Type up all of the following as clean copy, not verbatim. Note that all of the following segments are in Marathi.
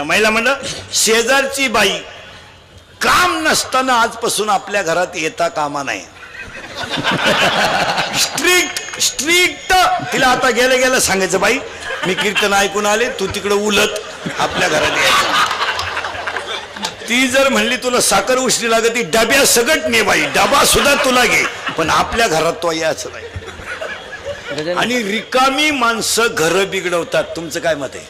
महिला मंडळ शेजारची बाई काम नसताना आजपासून आपल्या घरात येता कामा नाही. स्ट्रिक्ट स्ट्रिक्ट तिला आता गेलं गेलं सांगायचं बाई मी कीर्तन ऐकून आले तू तिकडे उलट आपल्या घरात यायचं. ती जर म्हणली तुला साखर उष्णी लागत ती डब्या सगट ने बाई डबा सुद्धा तुला घे पण आपल्या घरात तो यायचं नाही. आणि रिकामी माणसं घर बिघडवतात. तुमचं काय मत आहे?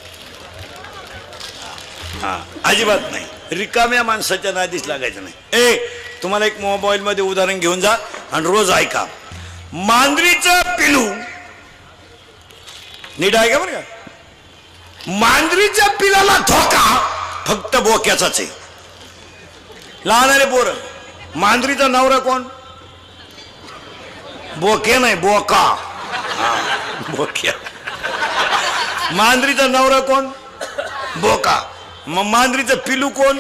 हा अजिबात नाही. रिकाम्या माणसाच्या नादीच लागायचं नाही. तुम्हाला एक मोबाईल मध्ये उदाहरण घेऊन जा आणि रोज ऐका. मांजरीचं पिलू नीट ऐका बरं का. मांजरीच्या पिलाला धोका फक्त बोक्याचाच आहे. लहान पोरं मांजरीचा नवरा कोण? बोके नाही बोका. बोक्या. मांजरीचा नवरा कोण? बोका. मग मांजरीचं पिलू कोण?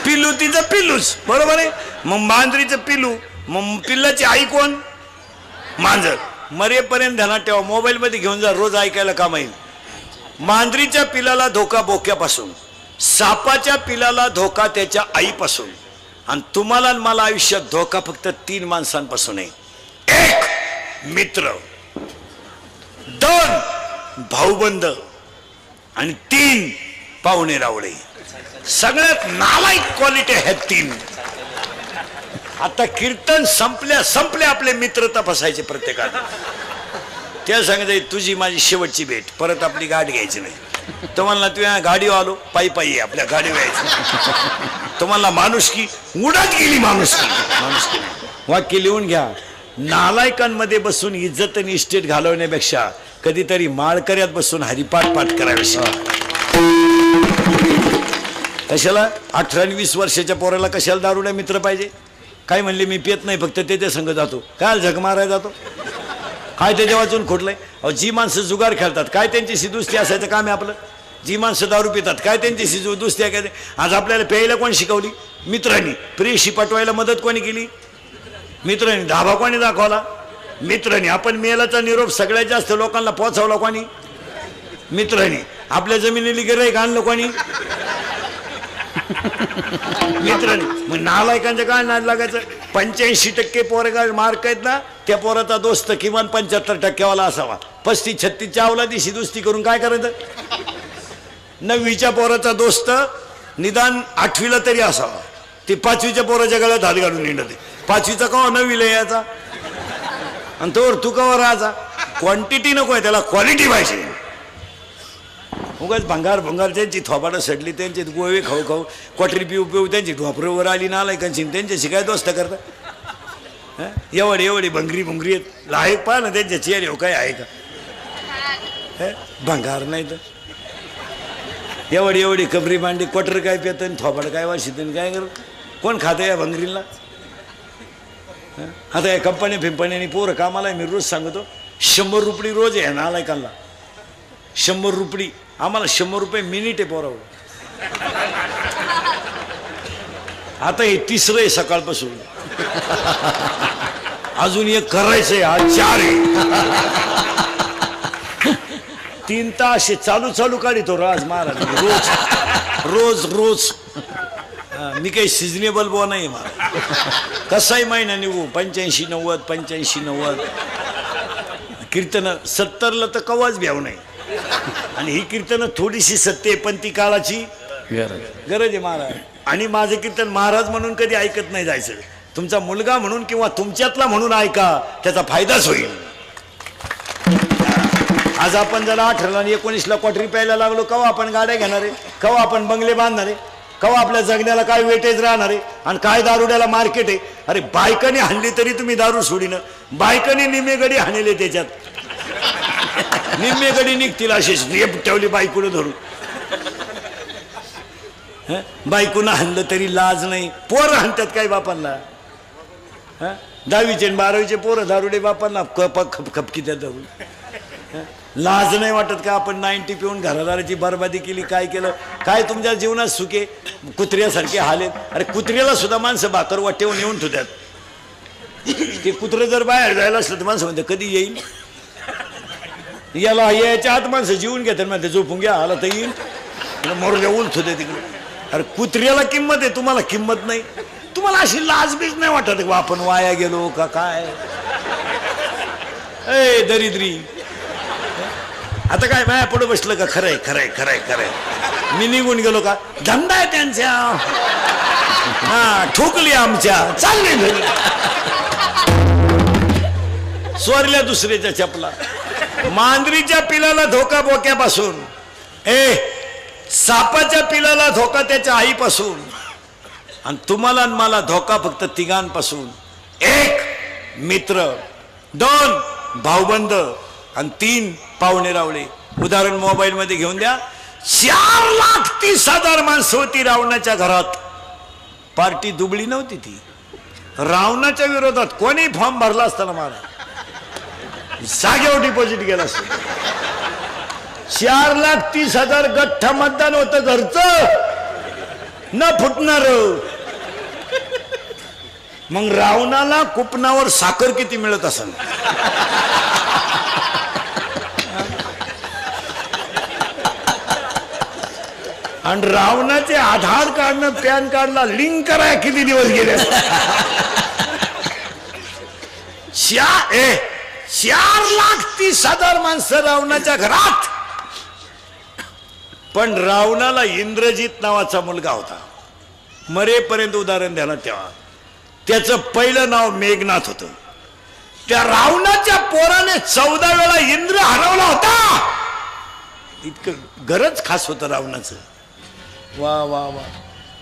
पिलू तिचं पिलूच बरोबर आहे. मग मांजरीचं पिलू मग पिल्लाची आई कोण? मांजर. मरेपर्यंत ध्यानात ठेवा. मोबाईल मध्ये घेऊन जा रोज ऐकायला काम येईल. मांजरीच्या पिलाला धोका बोक्यापासून सापाच्या पिलाला धोका त्याच्या आईपासून आणि तुम्हाला मला आयुष्यात धोका फक्त 3 माणसांपासून आहे. 1 मित्र 2 भाऊबंद आणि 3 पाहुणे रावळे. सगळ्यात नालायक क्वालिटी आहेत 3. आता कीर्तन संपल्या आपले मित्र तपासायचे प्रत्येकाने. त्या सांगायचं तुझी माझी शेवटची भेट परत आपली गाडी घ्यायची नाही. तुम्हाला तुझ्या गाडी आलो पायी आपल्या गाडीवर यायचं. तुम्हाला माणुसकी उडत गेली. माणुसकी वाक्य लिहून घ्या. नालायकांमध्ये बसून इज्जत आणि इस्टेट घालवण्यापेक्षा कधीतरी माळकऱ्यात बसून हरिपाठ करावे. कशाला 18 आणि 20 वर्षाच्या पोराला कशाला दारुड्या मित्र पाहिजे? काय म्हणले मी पित नाही फक्त त्याच्या संग जातो. काय झक मारायला जातो? काय त्याच्या वाचून खोटलंय? जी माणसं जुगार खेळतात काय त्यांची दुस्ती असायचं काम आहे आपलं? जी माणसं दारू पितात काय त्यांची दुस्ती आहे? आज आपल्याला प्यायला कोणी शिकवली? मित्रांनी. प्रेयशी पटवायला मदत कोणी केली? मित्रांनी. धाबा कोणी दाखवला? मित्रांनी. आपण मेलाचा निरोप सगळ्यात जास्त लोकांना पोहोचवला कोणी? मित्रांनी. आपल्या जमिनीला गिऱ्हाईक आणलं कोणी? मित्रांनी. मग नालायकांच्या काय नाद लागायचं? 85% पोरगा मार्क आहेत ना त्या पोराचा दोस्त किमान 75% असावा. 35-36च्या अवलादीशी दोस्ती करून काय करायचं? 9वीच्या पोराचा दोस्त निदान 8वीला तरी असावा. ते 5वीच्या पोराच्या गळ्यात हात घालून येणार. 5वीचा कवा 9वीला यायचा आणि तोवर तू कवा राहायचा? क्वांटिटी नको आहे त्याला क्वालिटी पाहिजे. उगाच भंगार त्यांची थोबाडं सडली त्यांची गोवे खाऊ क्वाटरी पिऊ त्यांची ढोपरवर आली नालायकांची त्यांच्याशी काय दोस्त करता? एवढी भंगरी आहेत. लायक पहा ना त्यांच्या चेहरे काय आहे का? भंगार नाही तर एवढी कबरी मांडी क्वाटर काय पेत थोबाड काय वाशित काय कर कोण खातं या भंगरीला? आता या कंपन्यानी पोरं कामाला मी रोज सांगतो 100 रुपये रोज आहे नालायकांना. 100 रुपये. आम्हाला 100 रुपये मिनिट आहे पोरावर. आता हे 3रं आहे सकाळपासून. अजून एक करायचंय. हा 4 आहे. 3 तास चालू काढितो राज महाराज रोज. मी काही सिजनेबल बुवा नाही. मला कसाही महिना निघू 85-90 कीर्तन 70ला तर कवाच भ्याव नाही. आणि ही कीर्तन थोडीशी सत्य आहे पण ती काळाची गरज आहे महाराज. आणि माझं कीर्तन महाराज म्हणून कधी ऐकत नाही जायचं. तुमचा मुलगा म्हणून किंवा तुमच्यातला म्हणून ऐका त्याचा फायदाच होईल. आज आपण जरा 18 आणि 19ला क्वाटरी प्यायला लागलो कवा आपण गाड्या घेणार आहे? कवा आपण बंगले बांधणार आहे? कवा आपल्या जगण्याला काय वेटेज राहणार आहे? आणि काय दारुड्याला मार्केट आहे? अरे बायकाने हाणली तरी तुम्ही दारू सोडीनं. बायकाने निम्मे गडी हाणले त्याच्यात. निम्मे गडी निघतील अशीच ठेवली बायकोनं धरून. बायकोनं हाणलं तरी लाज नाही. पोरं हाणतात काय बापांना? 10वीचे आणि 12वीचे पोरं दारुडे बापांना खपकी त्या धरून. लाज नाही वाटत का? आपण 90 पिऊन घरादाराची बरबादी केली. काय केलं? काय तुमच्या जीवनात सुखे कुत्र्यासारखे हालेत. अरे कुत्र्याला सुद्धा माणसं भाकर वाटेवून येऊन ठेवतात. ते कुत्रं जर बाहेर जायला असलं तर माणसं म्हणते कधी येईल? याला याच्या आत माणसं जीवन घेतात म्हणते झोपून घ्या आला तर येईल मरुद्या उलथ होते तिकडे. अरे कुत्र्याला किंमत आहे, तुम्हाला किंमत नाही. तुम्हाला अशी लाजबीज नाही वाटत का आपण वाया गेलो का काय? ए दरिद्री, आता काय माया पुढे बसलं का? खरंय खरंय खरंय खरंय, मी निघून गेलो का? धंदा आहे त्यांच्या, हा ठोकली आमच्या, चालले घरी. स्वरल्या दुसऱ्याच्या चपला. मांजरीच्या पिलाला धोका बोक्यापासून, सापाच्या पिलाला धोका त्याच्या आईपासून, आणि तुम्हाला आणि मला धोका फक्त तिघांपासून. 1 मित्र, 2 भाऊबंद, आणि 3 पाहुणे रावळे. उदाहरण मोबाईल मध्ये घेऊन द्या. 4,30,000 माणसं होती रावणाच्या घरात. पार्टी दुबळी नव्हती ती. रावणाच्या विरोधात कोणी फॉर्म भरला असताना मला जागेवर डिपॉझिट गेला असत. 4,30,000 गठ्ठा मतदान होतं घरचं, न फुटणार. मग रावणाला कुपनावर साखर किती मिळत असेल? आणि रावणाचे आधार कार्डनं पॅन कार्डला लिंक कराय किती दिवस गेले? 4,30,000 माणसं रावणाच्या घरात. पण रावणाला इंद्रजित नावाचा मुलगा होता. मरेपर्यंत उदाहरण द्यायला तेव्हा त्याचं पहिलं नाव मेघनाथ होतं. त्या रावणाच्या पोराने 14 वेळा इंद्र हरवला होता. इतकं गरज खास होतं रावणाचं. वा वा वा.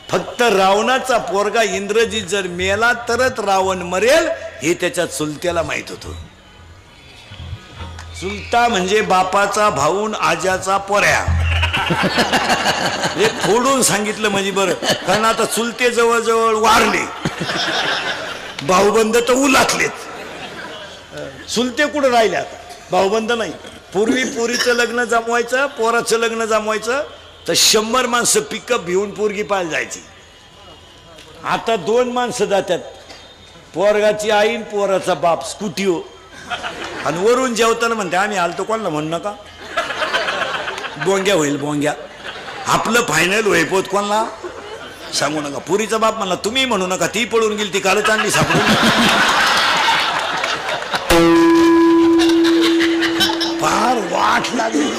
फक्त रावणाचा पोरगा इंद्रजित जर मेला तरच रावण मरेल हे त्याच्या चुलत्याला माहित होतं. चुलता म्हणजे बापाचा भाऊन आज्याचा पोऱ्या. हे फोडून सांगितलं म्हणजे बरं, कारण आता चुलते जवळजवळ वारले, भाऊबंद तर उलातलेत. चुलते कुठं राहिले आता? भाऊबंद नाही. पूर्वी पोरीचं लग्न जमवायचं, पोराचं लग्न जमवायचं तर 100 माणसं पिकअप घेऊन पोरगी पाहायला जायची. आता 2 माणसं जातात, पोरगाची आई पोराचा बाप स्कूटीवर, आणि वरून जेवताना म्हणते आम्ही आलतो. कोणाला म्हणू नका, बोंग्या होईल बोंग्या. आपलं फायनल होईपोत कोणाला सांगू नका. पुरीचा बाप म्हणला तुम्ही म्हणू नका, ती पळून गेली, ती कालच आणली सापडून. फार वाट लागली.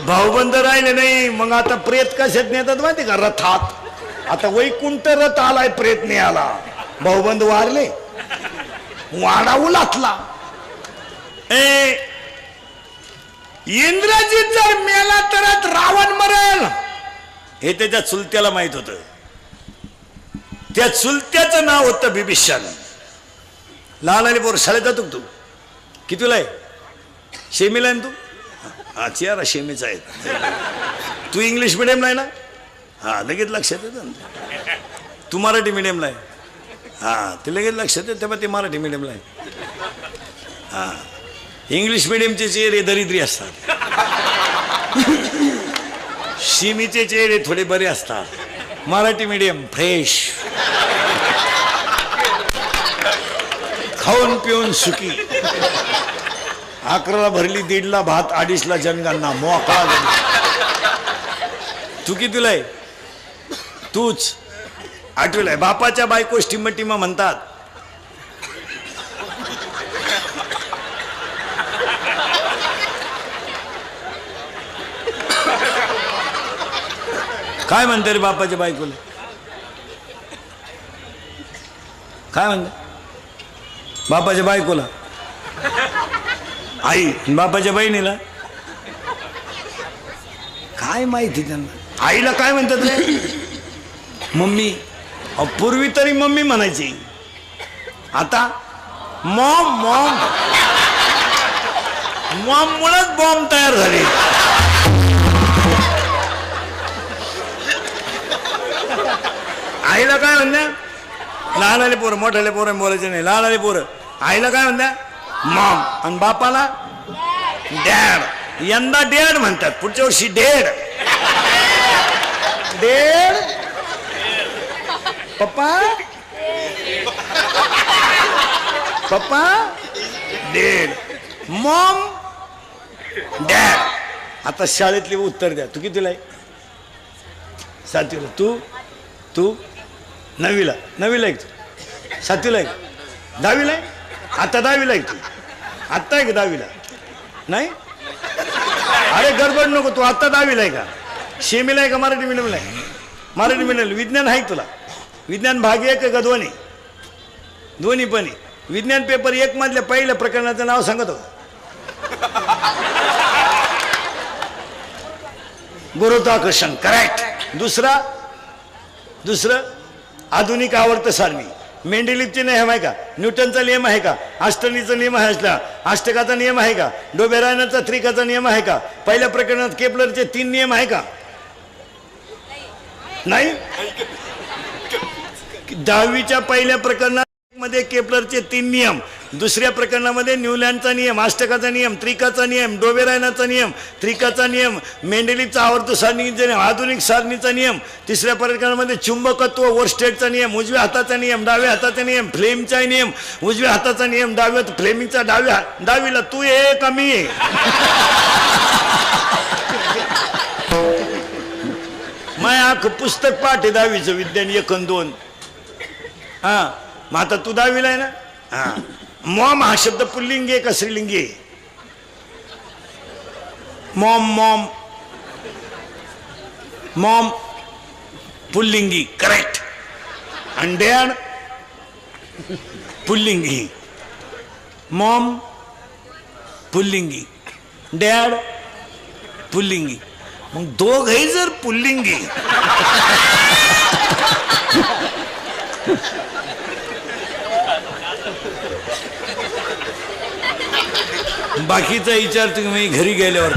भाऊबंद राहिले नाही. मग आता प्रेत कशात नेतात माहिती का? रथात. आता वैकुंठ रथ आलाय प्रेत न्यायला. भाऊबंद वारले, वाडा उलातला. इंद्रजित जर मेला तरच रावण मरेल हे त्याच्या चुलत्याला माहित होतं. त्या चुलत्याचं नाव होतं बिभीषण. लहान आली पोर शाळेत जातो तू? कितीला आहे? शेमीला आहे तू? हा चियारा शेमीचा आहे. तू इंग्लिश मिडियमला आहे ना? हा लगेच लक्षात येतं. तू मराठी मिडियमला आहे? हा ते लगेच लक्षात येतं. तेव्हा ते मराठी मिडियमला आहे. हा इंग्लिश मिडियमचे चेहरे दरिद्री असतात, शिमीचे चेहरे थोडे बरे असतात. मराठी मिडियम फ्रेश, खाऊन पिऊन सुखी. 11ला भरली, 1:30ला भात, 2:30ला जनगणना, मोकळा. तू कितीला आहे? तूच 8वीला आहे. बापाच्या बायको टिमा म्हणतात. काय म्हणते रे बापाच्या बायकोला? काय म्हणते बापाच्या बायकोला? आई. बापाच्या बहिणीला काय माहिती त्यांना? आईला काय म्हणतात रे? मम्मी. पूर्वी तरी मम्मी म्हणायची, आता मॉम. मॉम मॉम मुळेच बॉम्ब तयार झाले. आईला काय म्हणत्या? लहान आले पोरं, मोठ्याले पोरं बोलायचे नाही. लहान आले पोरं आईला काय म्हणत्या? मॉम. आणि बापाला डॅड. यंदा डॅड म्हणतात, पुढच्या वर्षी डेड. डेड पप्पा, पप्पा डेड. Maugham dad. आता शाळेतले उत्तर द्या. तू कितीला आहे? 7वीला. तू तू 9वीला. 9वीला आहे तू? 7वीला आहे? 10वीला आहे? आता 10वीला आहे तू? आत्ता आहे का 10वीला? नाही. अरे गडबड नको. तू आत्ता 10वीला आहे का? सेमीला आहे का मराठी मीडियमला आहे? मराठी मीडियम. विज्ञान आहे तुला? विज्ञान भाग 1 का दोन्ही? दोन्ही पण आहे. विज्ञान पेपर 1 मधल्या पहिल्या प्रकरणाचं नाव सांगत हो. गुरुत्वाकर्षण. करेक्ट. दुसरं आधुनिक आवर्त सारणी. मेंडेलिवचे नियम आहे का? न्यूटनचा नियम आहे का? आष्टनीचा नियम आहे असला? अष्टकाचा नियम आहे का? डोबेरायनाचा त्रिकाचा नियम आहे का? पहिल्या प्रकरणात केपलरचे 3 नियम आहे का? नाही. 10वीच्या पहिल्या प्रकरणात मध्ये केपलरचे 3 नियम, दुसऱ्या प्रकरणामध्ये न्यूलँडचा नियम, अष्टकाचा नियम, त्रिकाचा नियम, डोबेरायनाचा नियम, त्रिकाचा नियम, मेंडेलिवचा आवर्त सारणीचा नियम, आधुनिक सारणीचा नियम, तिसऱ्या प्रकरणामध्ये चुंबकत्व वोरस्टेडचा नियम, उजव्या हाताचा नियम, डाव्या हाताचा नियम, फ्लेमचा नियम, उजव्या हाताचा नियम, फ्लेमिंगचा डाव्या. 10वीला तू ये कमी आहे. माय आख पुस्तक पाठ आहे 10वीचं विज्ञान 1 आणि 2. हा मग आता तू 10वीला आहे ना? हा. मॉम हा शब्द पुल्लिंगी आहे का स्त्रीलिंगी आहे? मॉम मॉम मॉम पुल्लिंगी. करेक्ट. आणि डॅड पुल्लिंगी. मॉम पुल्लिंगी, डॅड पुल्लिंगी. मग दोघही जर पुल्लिंगी बाकीचा विचार तुम्ही घरी गेल्यावर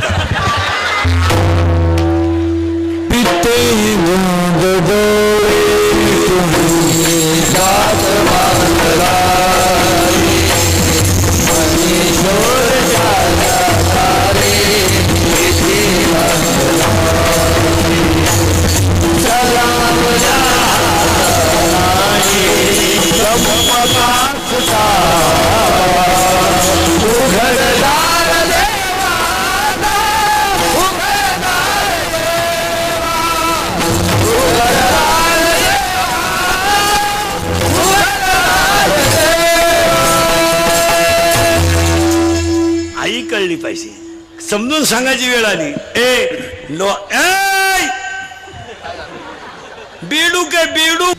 आई कळली पाहिजे. समजून सांगायची वेळ आली. बेडू के बेडू.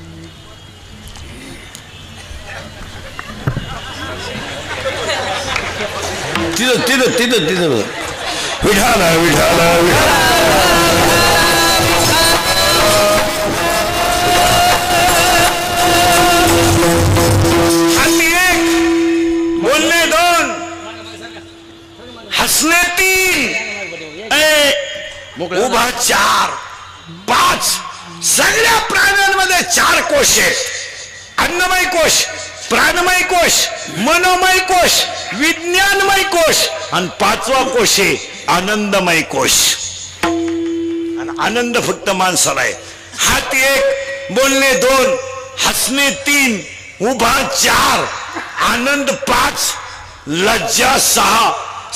तिथं विठाला विठाला विठाला. बोलणे 2, हसणे 3, उभा 4, 5. सगळ्या प्राण्यांमध्ये 4 कोश आहेत. अन्नमय कोश, प्राणमय कोश, मनोमय कोश, विज्ञानमय कोश आणि 5वा कोश आहे आनंदमय कोश. आणि आनंद फक्त माणसाला आहे. हात 1, बोलणे 2, हसणे 3, उभा 4, आनंद 5, लज्जा 6,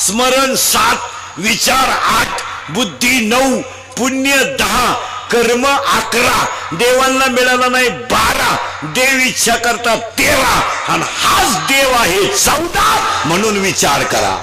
स्मरण 7, विचार 8, बुद्धी 9, पुण्य 10, कर्म 11, देवांना मिळाला नाही 12, देव इच्छा करतात 13, आणि हाच देव आहे 14. म्हणून विचार करा.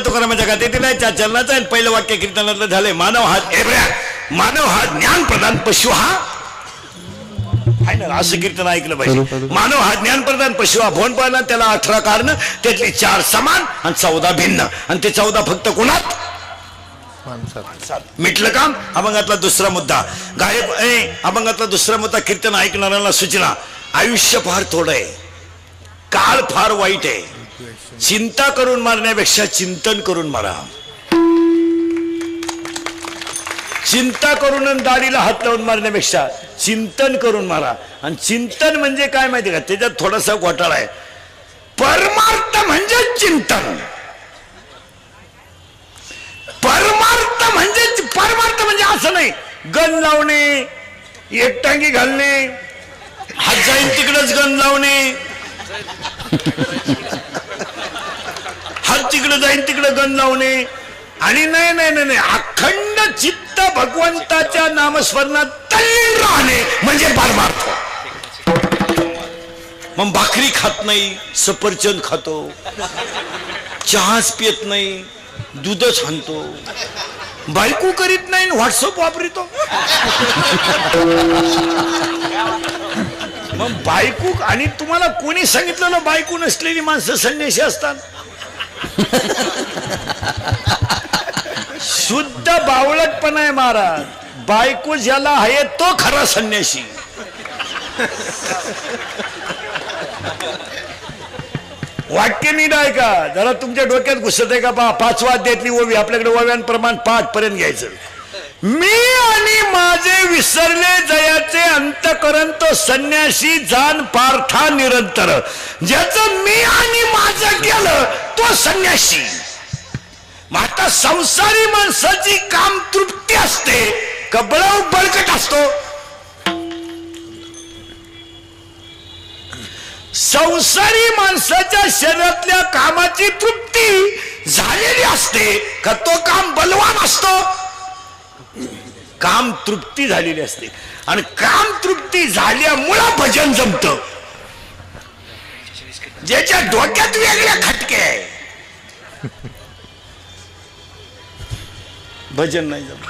तुकारामाच्या गाथेतील चलनाचं पहिलं वाक्य कीर्तनातलं झालंय, मानव हा ज्ञान प्रधान पशु हा आहे ना, असं कीर्तन ऐकलं पाहिजे. मानव हा ज्ञान प्रधान पशु हा. भोन पाहिला त्याला 18 कारण, त्यातली 4 समान आणि 14 भिन्न, आणि ते 14 फक्त कोणात मिटलं काम. अभंगातला दुसरा मुद्दा अभंगातला दुसरा मुद्दा कीर्तन ऐकणाऱ्यांना सूचना. आयुष्य फार थोडं आहे, काळ फार वाईट आहे. चिंता करून मारण्यापेक्षा चिंतन करून मारा. चिंता करून दाढीला हात लावून मारण्यापेक्षा चिंतन करून मारा. आणि चिंतन म्हणजे काय माहिती का, त्याच्यात थोडासा घोटाळा आहे. परमार्थ म्हणजे चिंतन, परमार्थ म्हणजे असं नाही गण लावणे, एकटांगी घालणे, हात जाईन तिकडच गण लावणे, हात तिकडे जाईन तिकडे गण लावणे, आणि नाही नाही नाही अखंड चित्त भगवंताच्या नामस्मरणात तल्लीन राहणे म्हणजे परमार्थ. मग भाकरी खात नाही, सफरचंद खातो, चहाच पित नाही, दूधच हाणतो, बायको करीत नाही, व्हॉट्सअप वापरितो. मग बायको, आणि तुम्हाला कोणी सांगितलं ना बायको नसलेली माणसं संन्यासी असतात? शुद्ध बावळटपणा आहे महाराज. बायको ज्याला आहे तो खरा संन्यासी. वाक्य नीट आहे का जरा, तुमच्या डोक्यात घुसत आहे का? 5वा अध्यायातली ओवी आपल्याकडे ओव्यांप्रमाण 5 पर्यंत घ्यायचं. मी आणि माझे विसरले जयाचे अंतकरण तो संन्यासी जाण पार्था निरंतर. ज्याचं मी आणि माझं गेलं तो संन्यासी. आता संसारी माणसाची काम तृप्ती असते का बळकट असतो? संसारी माणसाच्या शरीरातल्या कामाची तृप्ती झालेली असते का तो काम बलवान असतो? काम तृप्ती झालेली असते, आणि काम तृप्ती झाल्यामुळं भजन जमत. ज्याच्या डोक्यात वेगळ्या खटके आहे भजन नाही जमत.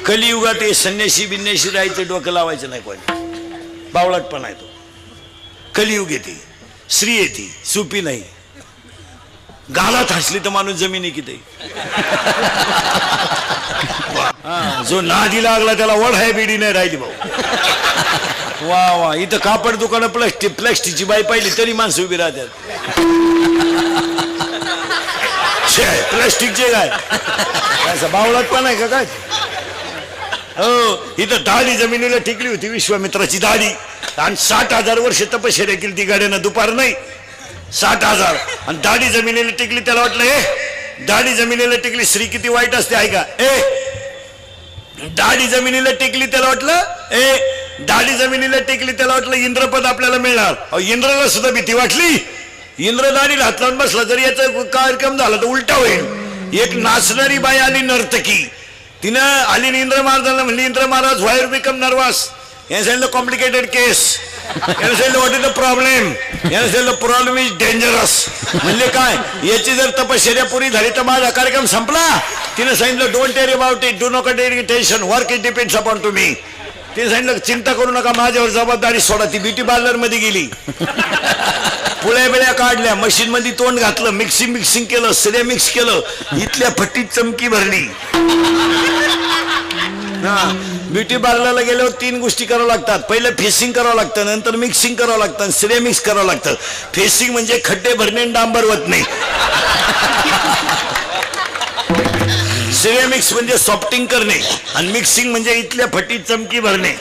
कलियुगात हे संन्यासी बिन्यासी राहायचं, डोकं लावायचं नाही कोणी. बावळटपणा आहे तो. कलियुग येते, स्त्री येते, सुपी नाही. गालात हसली तर माणूस जमिनी किती. जो नादी लागला त्याला वड आहे, बिडी नाही राहिली भाऊ. वा वा, इथं कापड दुकान प्लास्टिकची बाई पाहिली तरी माणसं उभी राहतात. प्लास्टिकचे काय बावळटपण आहे का काय? हो, इथं दाढी जमिनीला टिकली होती, विश्वामित्राची दाढी, आणि 60,000 वर्ष तपश्चर्या केली ती गाड्यानं, दुपार नाही 60,000, आणि दाढी जमिनीला टिकली. त्याला वाटलं हे दाढी जमिनीला टेकली स्त्री किती वाईट असते ऐका. दाढी जमिनीला टेकली त्याला वाटलं दाढी जमिनीला टेकली त्याला वाटलं इंद्रपद आपल्याला मिळणार. इंद्राला सुद्धा भीती वाटली. इंद्र दाढीला हात लावून बसला जर याचा कार्यक्रम झाला तर उलटा होईल. एक नाचणारी बाई आली नर्तकी. तिनं आली इंद्र महाराजांना म्हणली Indra Maharaj wire become nervous. याने सांगितलं कॉम्प्लिकेटेड केस. याने सांगितलं व्हॉट इज द प्रॉब्लेम. याने सांगितलं प्रॉब्लेम इज डेंजरस. म्हणले काय याची जर तपश्चर्या पुरी झाली तर माझा कार्यक्रम संपला. तिने सांगितलं don't terry about it do not terry tension work it depends upon तुम्ही. तिने सांगितलं चिंता करू नका माझ्यावर जबाबदारी सोडा. ती ब्युटी पार्लर मध्ये गेली. पुळ्या बिळ्या काढल्या मशीन मध्ये तोंड घातलं मिक्सिंग केलं सगळं मिक्स केलं. इथल्या फट्टीत चमकी भरली. ब्युटी पार्लरला गेल्यावर 3 गोष्टी करावं लागतात. पहिलं फेसिंग करावं लागतं नंतर मिक्सिंग करावं लागतं सगळं मिक्स करावं लागतं. फेसिंग म्हणजे खड्डे भरणे डांबर होत नाही. सगळं मिक्स म्हणजे सॉफ्टिंग करणे आणि मिक्सिंग म्हणजे इथल्या फटीत चमकी भरणे.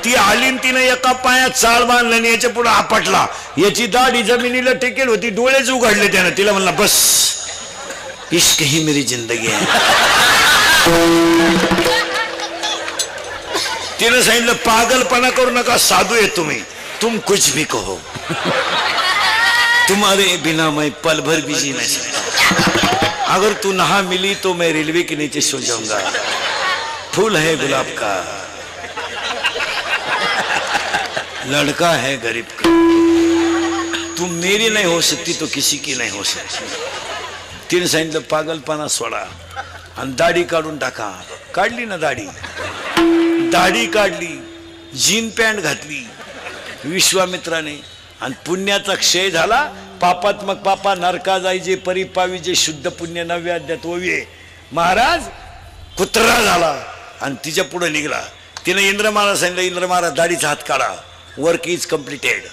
ती आली तिनं एका पायात चाळ बांधला आणि याच्या पुढे आपटला. याची दाढी जमिनीला टेकेल होती. डोळेच उघडले त्यानं. तिला म्हणला बस इश्क ही मेरी जिंदगी आहे. तिने सांगितलं पागलपणा करू नका साधू आहे तुम्ही. तुम कुछ भी कहो तुम्हारे बिना मैं पल भर भी जी नहीं सकता. अगर तू नहा मिली तो मैं रेलवे के नीचे सो जाऊंगा. फूल है गुलाब का लड़का है गरीब का. तुम मेरी नहीं हो सकती तो किसी की नहीं हो सकती. तिने सांगितलं पागलपणा सोडा आणि दाढी काढून टाका. काढली ना दाढी काढली. जीन पॅन्ट घातली विश्वामित्राने आणि पुण्याचा क्षय झाला. पापात्मक पापा नरका जायचे परिपावी जे शुद्ध पुण्य 9व्या अध्यायात ओवी. महाराज कुत्रा झाला आणि तिच्या पुढे निघला. तिने इंद्र महाराज सांगितलं इंद्र महाराज दाढीचा हात काढा वर्क इज कम्प्लिटेड.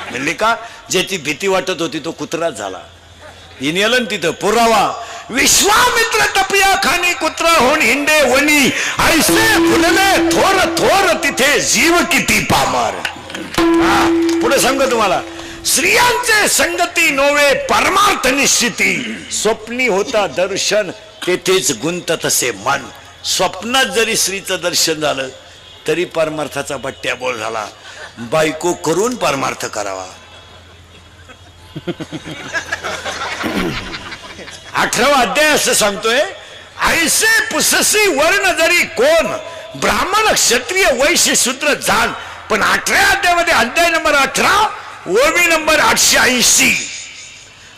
म्हणले का ज्याची भीती वाटत होती तो कुत्रा झाला. हिने आलं तिथं पुरावा. विश्वामित्र तपिया खानी कुत्रा होऊन हिंडे वनी ऐसे फुलले थोर थोर तिथे जीव किती पामर. पुढे सांगतो तुम्हाला स्त्रियांचे संगती नोवे परमार्थ निश्चिती. स्वप्नी होता दर्शन तेथेच गुंतत असे मन. स्वप्नात जरी स्त्रीचं दर्शन झालं तरी परमार्थाचा बट्ट्याबोळ झाला. बायको करून परमार्थ करावा. 18वा अध्याय असं सांगतोय ऐसे पुससी वर्ण जरी कोण ब्राह्मण क्षत्रिय वैश्य शूद्र जाण. पण 18व्या अध्यायामध्ये अध्याय नंबर 18 ओवी नंबर 880.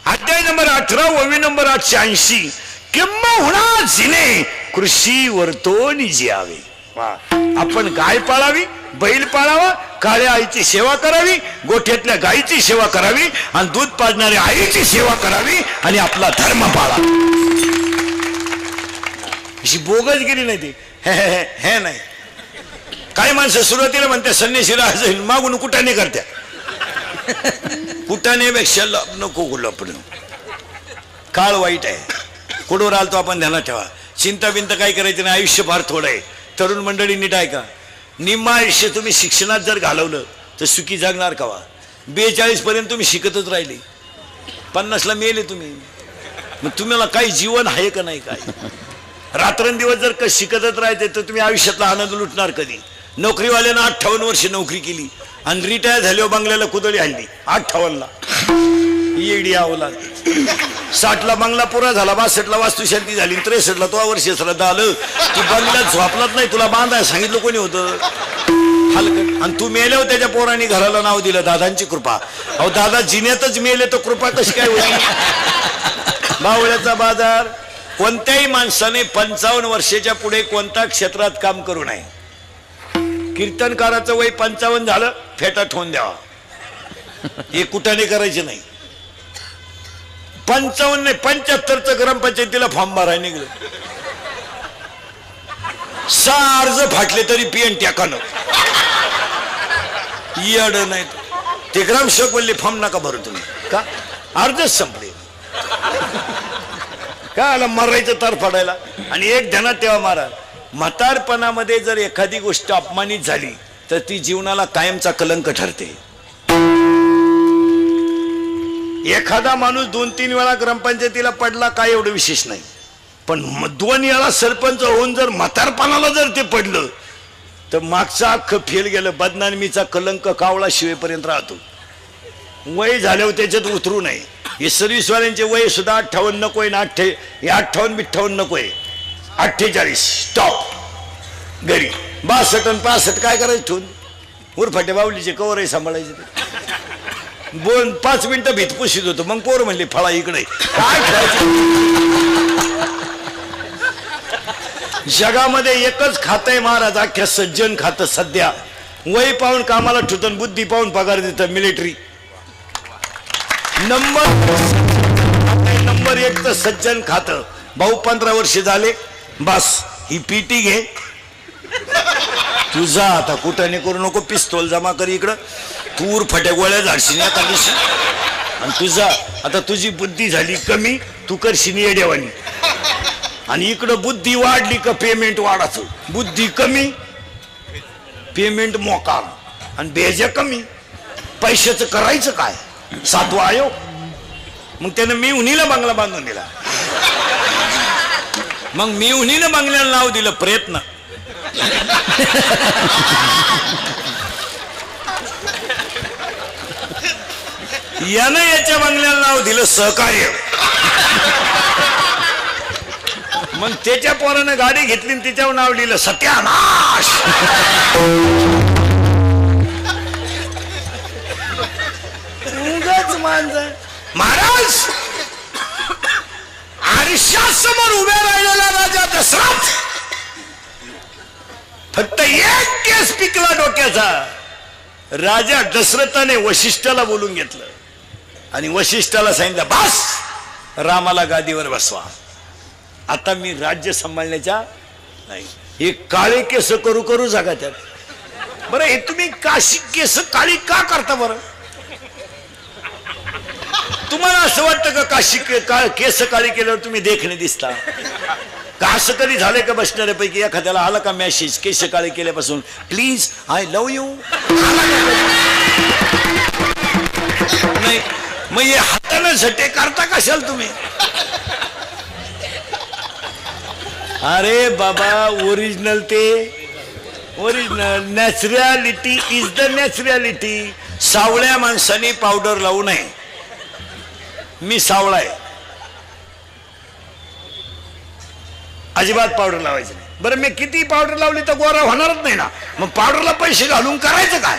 अध्याय नंबर 18 ओवी नंबर 880. किंबहुना जिने कृषी वर्तोनी जियावे. आपण गाय पाळावी बैल पाळावा काळ्या आईची सेवा करावी गोठ्यातल्या गायीची सेवा करावी आणि दूध पाजणाऱ्या आईची सेवा करावी आणि आपला धर्म पाळा. अशी बोगस गेली नाही ती. हे नाही. काही माणसं सुरुवातीला म्हणते संन्याशीला जाईल मागून कुटाने करत्या. कुटानेपेक्षा नको गुलापण. काळ वाईट आहे. कुठवर आलतो आपण ध्यानात ठेवा. चिंता बिंता काय करायची नाही. आयुष्य फार थोडं आहे. तरुण मंडळी नीट ऐका. निम्मा आयुष्य तुम्ही शिक्षणात जर घालवलं तर सुखी जगणार कवा. 42 पर्यंत तुम्ही शिकतच राहिले. 50ला मेले तुम्ही. मग तुम्हाला काही जीवन आहे का नाही. काय रात्रंदिवस जर शिकतच राहायचे तर तुम्ही आयुष्यातला आनंद लुटणार कधी. नोकरीवाल्यानं 58 वर्ष नोकरी केली आणि रिटायर झाल्यावर बंगल्याला कुदळी हल्ली 58ला. येडी आवला. 60ला बंगला पुरा झाला 62ला वास्तुशांती झाली 63ला तो वर्ष श्रद्धा आलं. तू बंगल्यात झोपलाच नाही. तुला बांधाय सांगितलं कोणी होतं हलकट. आणि तू मेल्यावर त्याच्या पोरांनी घराला नाव दिलं दादांची कृपा. अहो दादा जिन्यातच मेले तर कृपा कशी काय होईल. बावळ्याचा बाजार. कोणत्याही माणसाने 55 वर्षाच्या पुढे कोणत्या क्षेत्रात काम करू नये. कीर्तनकाराचं वय 55 झालं फेटा ठेवून द्यावा. हे कुठाने करायचे नाही. 55 नाही 75चं ग्रामपंचायतीला फॉर्म भरायला निघलं. 6 अर्ज फाटले तरी पीएन टाकानं येड नाही. ते ग्रामसेवक बोलले फॉर्म नका भरू तुम्ही. का अर्जच संपले. काय आला मरायचं तर फाडायला. आणि एक ध्यानात तेव्हा महाराज म्हातारपणामध्ये जर एखादी गोष्ट अपमानित झाली तर ती जीवनाला कायमचा कलंक ठरते. एखादा माणूस 2-3 वेळा ग्रामपंचायतीला पडला काय एवढं विशेष नाही, पण 2 वेळा सरपंच होऊन जर म्हातारपणाला जर ते पडलं तर मागचा अख्खं फेल गेलं. बदनामीचा कलंक कावळा शिवेपर्यंत राहतो. वय झाल्यावर त्याच्यात उतरू नये. हे सर्व्हिसवाल्यांचे वय सुद्धा 58 नकोय ना, 58-52 नकोय, 48 स्टॉप. घरी 62 आणि 65 काय करायचं ठेवून उरफाटे बावलीचे कवरही सांभाळायचे. बोल 5 मिनिटं भीत पुशीत होतो, मग पोर म्हणले फळा इकडे काय खेळायचं. जगामध्ये एकच खातंय महाराज, अख्ख्या सज्जन खातं सध्या. वय पाहून कामाला ठेवतं, बुद्धी पाहून पगार देतं मिलिटरी. नंबर 1 तर सज्जन खातं. भाऊ 15 वर्ष झाले, बस ही पीटी घे तुझा. आता कुठं करू नको, पिस्तोल जमा कर इकडं, तूर फट्या गोळ्या झाडशील आता दिशी. आणि तुझा आता तुझी बुद्धी झाली कमी, तू करशील येड्यावानी. आणि इकडं बुद्धी वाढली का पेमेंट वाढायचं. बुद्धी कमी पेमेंट मोकार, आणि बेजा कमी पैशाचं करायचं काय. 7वा आयोग. मग त्यानं मी उन्हीला बंगला बांधून दिला. मग मी उन्हीला बंगल्याला नाव दिलं प्रयत्न. यानं याच्या बंगल्याला नाव दिलं सहकार्य. मग त्याच्या पोरानं गाडी घेतली आणि तिच्यावर नाव लिहिलं सत्यानाश. महाराज आरशासमोर उभ्या राहिलेला राजा दशरथ फक्त एक केस पिकला डोक्याचा. राजा दशरथाने वशिष्ठाला बोलून घेतलं आणि वशिष्ठाला सांगितलं बस रामाला गादीवर बसवा, आता मी राज्य सांभाळण्याच्या नाही. हे काळे केस करू करू जागा त्यात. बरं हे तुम्ही काशी केस काळी का करता बरं. तुम्हाला असं वाटतं का काशी केस काळी केल्यावर तुम्ही देखणे दिसता का. असं कधी झालंय का बसणाऱ्यापैकी एखाद्याला आला का मेसेज केस काळे केल्यापासून प्लीज आय लव्ह यू. नाही मग हे हाताने झटे करता कशाल तुम्ही. अरे बाबा ओरिजिनल ते original. Naturality is the naturality. सावळ्या माणसाने पावडर लावू नये. मी सावळा आहे, अजिबात पावडर लावायचं नाही. बरं मी किती पावडर लावली तर गोरा होणारच नाही ना. मग पावडरला पैसे घालून करायचं काय.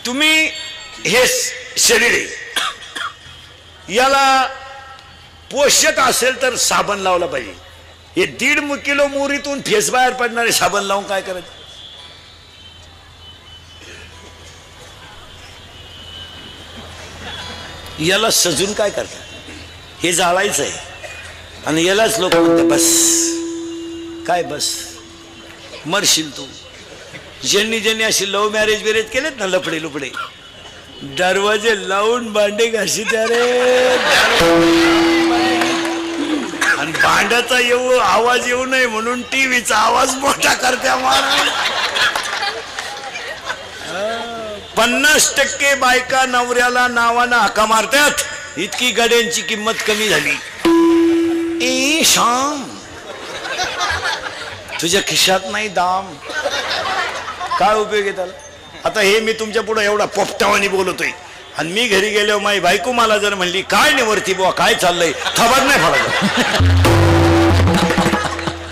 तुम्ही हे शरीर आहे, याला पोषक असेल तर साबण लावला पाहिजे. हे 1.5 किलो मोरीतून फेस बाहेर पडणारे साबण लावून काय करायचं. याला सजून काय करतात, हे जाळायचं आहे. आणि यालाच लोक म्हणतात बस काय बस मरशील तू. ज्यांनी ज्यांनी अशी लव्ह मॅरेज बिरेज केलेत ना लफडे लुपडे, दरवाजे लावून भांडे घासीत रे. आणि भांड्याचा आवाज येऊ नये म्हणून टीव्हीचा आवाज मोठा करत्या. महाराज 50% बायका नवऱ्याला नावानं हाका मारतात. इतकी गड्यांची किंमत कमी झाली. ए शाम तुझ्या खिशात नाही दाम, काय उपयोग आहे त्याला. आता हे मी तुमच्या पुढे एवढा पोपटावानी बोलतोय आणि मी घरी गेलो माझी बायको मला जर म्हणली काय निवरती बुवा काय चाललंय, खबर नाही पडत.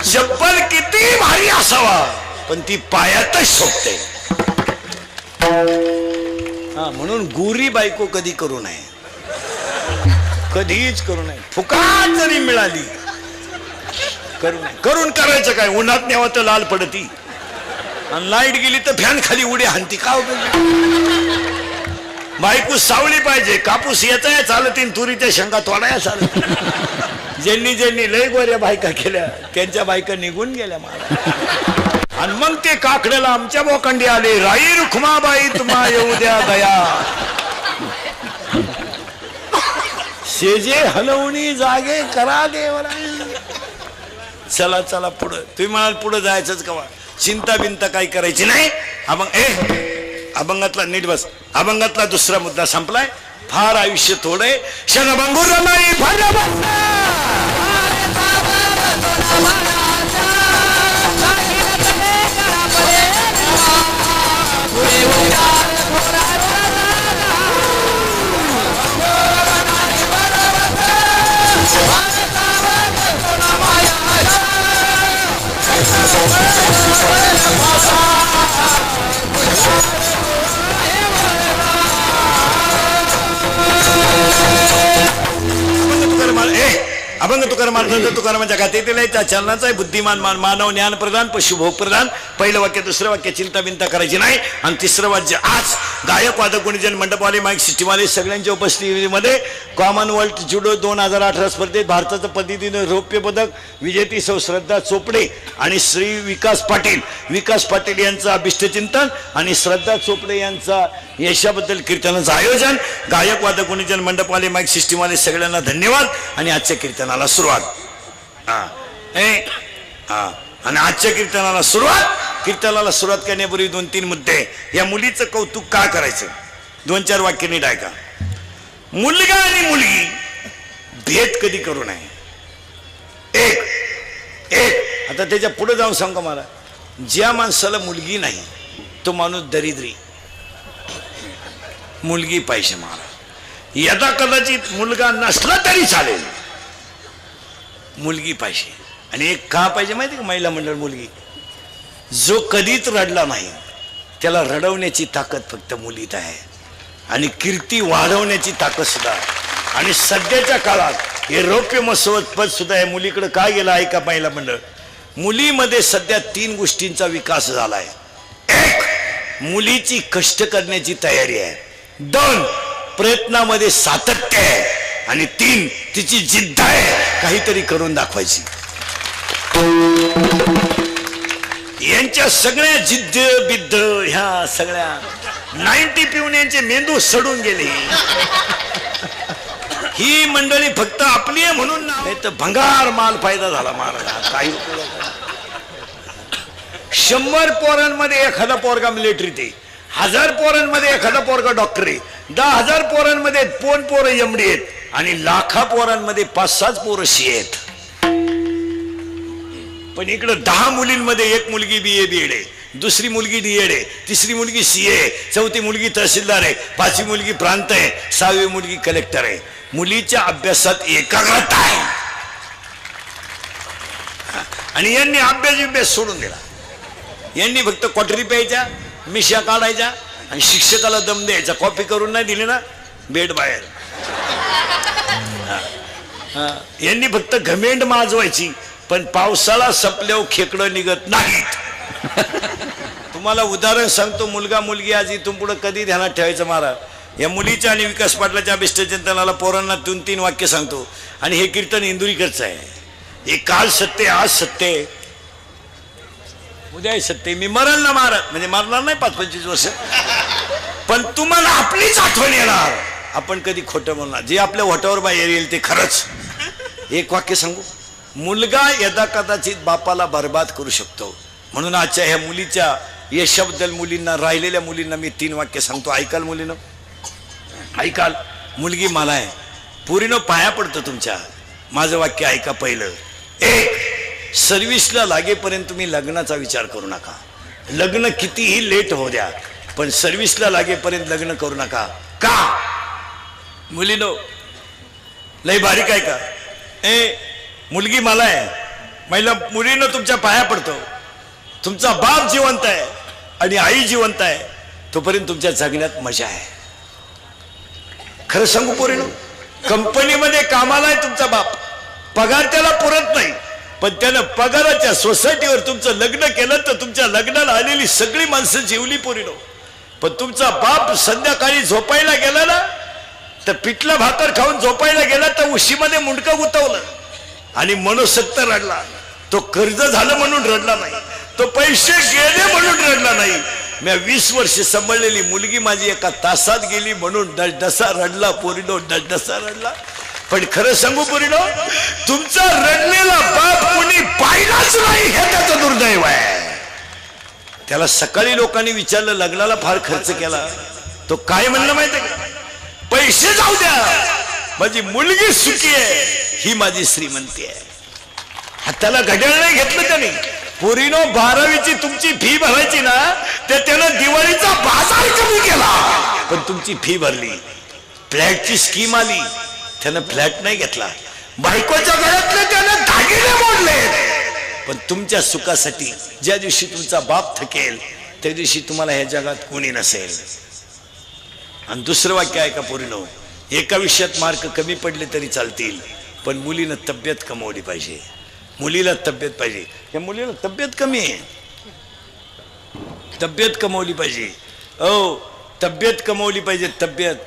चप्पल किती भारी असावा पण ती पायातच शोभते. हा म्हणून गोरी बायको कधी करू नये, कधीच करू नये. फुकाट जरी मिळाली करू नये. करून करायचं काय, उन्हात न्यावं तर लाल पडती आणि लाईट गेली तर फॅन खाली उडी हाणती. का बायको सावली पाहिजे. कापूस याचा चालतीन, तुरीच्या शेंगा तोडाया चालत. ज्यांनी ज्यांनी लय गोऱ्या बायका केल्या त्यांच्या बायका निघून गेल्या मला. आणि मग ते काकड्याला आमच्या बोकंडी आले, राई रुखमाबाई तुम्हा येऊ द्या दया. शेजे हलवणी जागे करा देवरा. चला चला पुढं. तुम्ही म्हणाल पुढं जायचंच कवा, चिंता बिंता काही करायची नाही. अभंग अभंगातला नीट बस. अभंगातला दुसरा मुद्दा संपलाय. फार आयुष्य थोडे क्षणभंगुर रमाई अभंग तुकाराम तुकारामांच्या गाथेतील आहे. त्या चलनाचा आहे. बुद्धिमान मानव ज्ञान प्रधान पशु भोग प्रधान. पहिलं वाक्य दुसरं वाक्य चिंता बिंता करायची नाही. आणि तिसरं वाक्य आज गायक वादक गुणीजन मंडपवाले माईक सिस्टीमवाले सगळ्यांच्या उपस्थितीमध्ये कॉमनवेल्थ जुडो 2018 स्पर्धेत भारताचं पद्धतीनं रौप्य पदक विजेती सौ श्रद्धा चोपडे आणि श्री विकास पाटील यांचं अभिष्टचिंतन आणि श्रद्धा चोपडे यांचा यशाबद्दल कीर्तनाचं आयोजन. गायक वादक गुणीजन मंडपवाले माईक सिस्टीमवाले सगळ्यांना धन्यवाद. आणि आजच्या कीर्तनाला सुरुवात. आणि आजच्या कीर्तनाला सुरुवात करण्यापूर्वी 2-3 मुद्दे. या मुलीचं कौतुक का करायचं? 2-4 वाक्य नीट ऐका. मुलगा आणि मुलगी भेद कधी करू नये. एक आता त्याच्या पुढे जाऊन सांगा मला, ज्या माणसाला मुलगी नाही तो माणूस दरिद्री. मुलगी पाहिजे मला. यदा कदाचित मुलगा नसला तरी चालेल, मुलगी पाहिजे. आणि एक का पाहिजे माहिती का? महिला मंडळ मुलगी. जो कधीच रडला नाही त्याला रडवण्याची ताकद फक्त मुलीत आहे. आणि कीर्ती वाढवण्याची ताकद सुद्धा. आणि सध्याच्या काळात हे रौप्य महोत्सव पद सुद्धा या मुलीकडे काय गेलं आहे का? महिला मंडळ मुलीमध्ये सध्या 3 गोष्टींचा विकास झालाय. 1 मुलीची कष्ट करण्याची तयारी आहे. 2 प्रयत्नामध्ये सातत्य आहे. आणि 3 तिची जिद्द आहे काहीतरी करून दाखवायची. यांच्या सगळ्या जिद्द बिद्द ह्या सगळ्या 90 पिऊन यांचे मेंदू सडून गेले. ही मंडळी फक्त आपली आहे म्हणून नाही तर भंगार माल फायदा झाला महाराज. काही 100 पोरांमध्ये एखादा पोरगा मिलिटरीत आहे. 1000 पोरांमध्ये एखादा पोरगा डॉक्टर आहे. 10,000 पोरांमध्ये 2 पोरं एमडी आहेत. आणि लाखा पोरांमध्ये 5-6 पोरं सी आहेत. पण इकडं 10 मुलींमध्ये 1 मुलगी BA BEd आहे, दुसरी मुलगी DEd आहे, तिसरी मुलगी CA आहे, चौथी मुलगी तहसीलदार आहे, 5वी मुलगी प्रांत आहे, 6वी मुलगी कलेक्टर आहे. मुलीच्या अभ्यासात एकाग्रता आहे. आणि यांनी अभ्यास सोडून दिला. यांनी फक्त क्वाटरी प्यायच्या, मिशा काढायच्या आणि शिक्षकाला दम द्यायचा. कॉपी करून नाही दिली ना बेड बाहेर. यांनी फक्त घमेंड माजवायची. पण पावसाळा संपल्यावर खेकडं निघत नाहीत. तुम्हाला उदाहरण सांगतो. मुलगा मुलगी आज इथून पुढे कधी ध्यानात ठेवायचं महाराज. या मुलीच्या आणि विकास पाटलाच्या अभिष्टचिंतनाला पोरांना 2-3 वाक्य सांगतो. आणि हे कीर्तन इंदुरीकरचं आहे. हे काल सत्य, आज सत्य, उद्या सत्य. मी मरल ना महाराज, म्हणजे मरणार नाही 5-25 वर्ष, पण तुम्हाला आपलीच आठवण येणार. आपण कधी खोटं बोलणार. जे आपल्या ओठावर बाहेर येईल ते खरंच. एक वाक्य सांगू. मुलगा यदा कदाचित बापाला बर्बाद करू शकतो. म्हणून आजच्या ह्या मुलीच्या यशाबद्दल मुलींना, राहिलेल्या मुलींना मी 3 वाक्य सांगतो. ऐकाल मुलीनं? ऐकाल. मुलगी मला आहे. पुरीनं पाया पडतो तुमच्या. माझं वाक्य ऐका. पहिलं, 1 सर्व्हिसला लागेपर्यंत तुम्ही लग्नाचा विचार करू नका. लग्न कितीही लेट होऊ द्या, पण सर्व्हिसला लागेपर्यंत लग्न करू नका. का? मुलीनो लय बारीक आहे का? मुलगी मला आहे. महिला मुलीनं तुमच्या पाया पडतो. तुमचा बाप जिवंत आहे आणि आई जिवंत आहे तोपर्यंत तुमच्या जगण्यात मजा आहे. खरं सांगू पोरीनो, कंपनीमध्ये कामाला आहे तुमचा बाप. पगार त्याला पुरत नाही, पण त्यानं पगाराच्या सोसायटीवर तुमचं लग्न केलं तर तुमच्या लग्नाला आलेली सगळी माणसं जेवली पोरीनो. पण तुमचा बाप संध्याकाळी झोपायला गेला ना, तर पिठलं भाकर खाऊन झोपायला गेला तर उशीमध्ये मुंडकं गुतवलं आणि मनोसक्त रडला. तो कर्ज झालं म्हणून रडला नाही, तो पैसे गेले म्हणून रडला नाही. मी 20 वर्ष सांभाळलेली मुलगी माझी एका तासात गेली म्हणून डसडसा रडला पोरीनो, डसडसा रडला. पण खरं सांगू पोरीनो, तुमचा रडलेला बाप कोणी पाहिलाच नाही हे त्याचं दुर्दैव आहे. त्याला सकाळी लोकांनी विचारलं, लग्नाला फार खर्च केला. तो काय म्हणलं माहितीये का, पैसे जाऊ द्या, माझी मुलगी सुखी आहे, ही माझी श्रीमंती आहे. त्याला घड्याळ नाही घेतलं त्याने. पोरीनो 12वीची तुमची फी भरायची ना, तर त्यानं दिवाळीचा बाजार कमी केला, पण तुमची फी भरली. फ्लॅटची स्कीम आली, त्यानं फ्लॅट नाही घेतला. बायकोच्या गळ्यातले त्यानं दागिने मोडले, पण तुमच्या सुखासाठी ज्या दिवशी तुमचा बाप थकेल त्या दिवशी तुम्हाला ह्या जगात कोणी नसेल. आणि दुसरं वाक्य आहे का पोरीनो, एका विषयात मार्क कमी पडले तरी चालतील, पण मुलीनं तब्येत कमवली पाहिजे. मुलीला तब्येत पाहिजे. या मुलीला तब्येत कमी आहे, तब्येत कमवली पाहिजे. तब्येत कमवली पाहिजे. तब्येत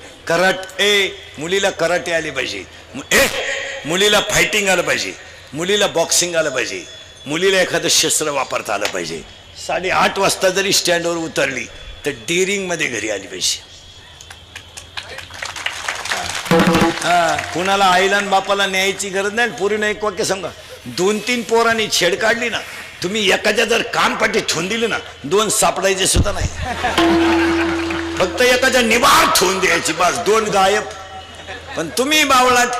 मुलीला कराटे आले पाहिजे, मुलीला फायटिंग आलं पाहिजे, मुलीला बॉक्सिंग आलं पाहिजे, मुलीला एखादं शस्त्र वापरता आलं पाहिजे. 8:30 वाजता जरी स्टँडवर उतरली तर डेअरिंग मध्ये घरी आली पाहिजे. कुणाला आईला आणि बापाला न्यायची गरज नाही. पोरीनं एक वाक्य सांगा, 2-3 पोरांनी छेड काढली ना, तुम्ही एखाद्या जर कानपाटी ठेवून दिली ना, 2 सापडायचे सुद्धा नाही. फक्त एखाद्या निवार ठेवून द्यायची, बस 2 गायब. पण तुम्ही बावळात.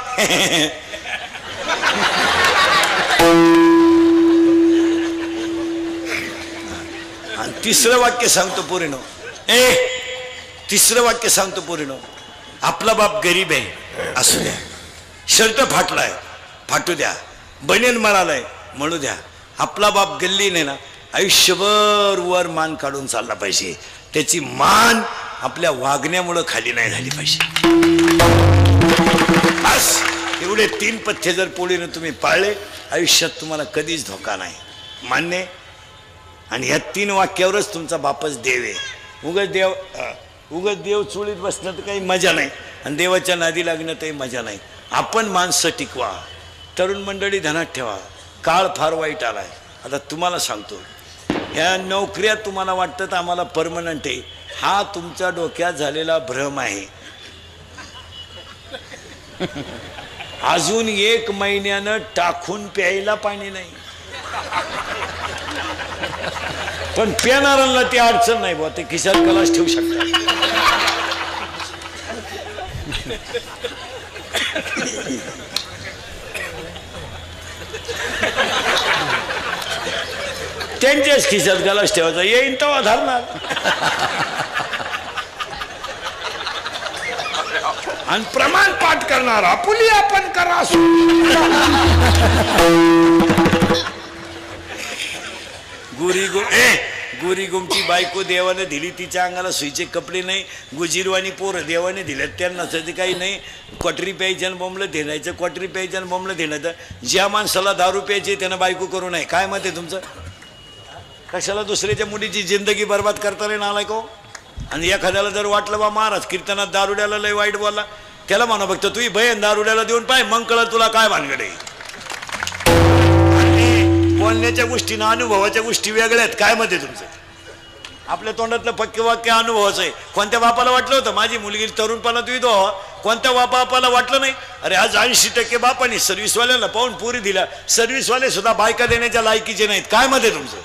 आणि तिसरं वाक्य सांगतो पोरीनो, तिसरं वाक्य सांगतो पोरीनो, आपला बाप गरीब आहे असू द्या, शर्ट फाटलाय फाटू द्या, बनेन मळालाय म्हणू द्या, आपला बाप गल्लीने ना आयुष्यभर वर मान काढून चालला पाहिजे. त्याची मान आपल्या वागण्यामुळं खाली नाही झाली पाहिजे. बस एवढे 3 पथ्य जर पोळीनं तुम्ही पाळले, आयुष्यात तुम्हाला कधीच धोका नाही. मान्य. आणि या 3 वाक्यावरच तुमचा बापच देव आहे. उगाच देव चुळीत बसणं तर काही मजा नाही, आणि देवाच्या नादी लागणं तरी मजा नाही. आपण माणसं टिकवा. तरुण मंडळी ध्यानात ठेवा, काळ फार वाईट आलाय. आता तुम्हाला सांगतो, ह्या नोकऱ्या तुम्हाला वाटतं तर आम्हाला परमनंट आहे, हा तुमच्या डोक्यात झालेला भ्रम आहे. अजून 1 महिन्यानं टाकून प्यायला पाणी नाही, पण पिणाऱ्यांना ती अडचण नाही बा, ते खिशात कलाश ठेवू शकतात. त्यांच्याच खिशात गलास ठेवायचा, येईन तेव्हा धरणार. आणि प्रमाण पाठ करणार, आपुली आपण करा. गोरी गुमची बायको देवाने दिली, तिच्या अंगाला सुईचे कपडे नाही. गुजीरवाणी पोरं देवाने दिल्यात, त्यांना सध्या काही नाही. क्वाटरी प्यायच्यानं बोंबलं देण्याचं, क्वाटरी प्यायच्यानं बोंबलं देण्याचं. ज्या माणसाला दारू प्यायचे त्यानं बायको करू नये. काय मत आहे तुमचं? कशाला दुसऱ्याच्या मुलीची जिंदगी बर्बाद करता रे नालायक हो. आणि एखाद्याला जर वाटलं बा महाराज कीर्तनात दारुड्याला लय वाईट बोलला, त्याला म्हणा फक्त तुझी बहीण दारुड्याला देऊन पाय, मग कळलं तुला काय भानगड आहे. बोलण्याच्या गोष्टी ना अनुभवाच्या गोष्टी वेगळ्या आहेत. काय मत आहे तुमचं? आपल्या तोंडातलं पक्के वाक्य अनुभवाचं आहे. कोणत्या बापाला वाटलं होतं माझी मुलगी तरुणपणात येतो? कोणत्या बापाला वाटलं नाही? अरे आज 80% बापांनी सर्व्हिसवाल्याला पाहून पुरी दिला. सर्व्हिसवाले सुद्धा बायका देण्याच्या लायकीचे नाहीत. काय मत आहे तुमचं?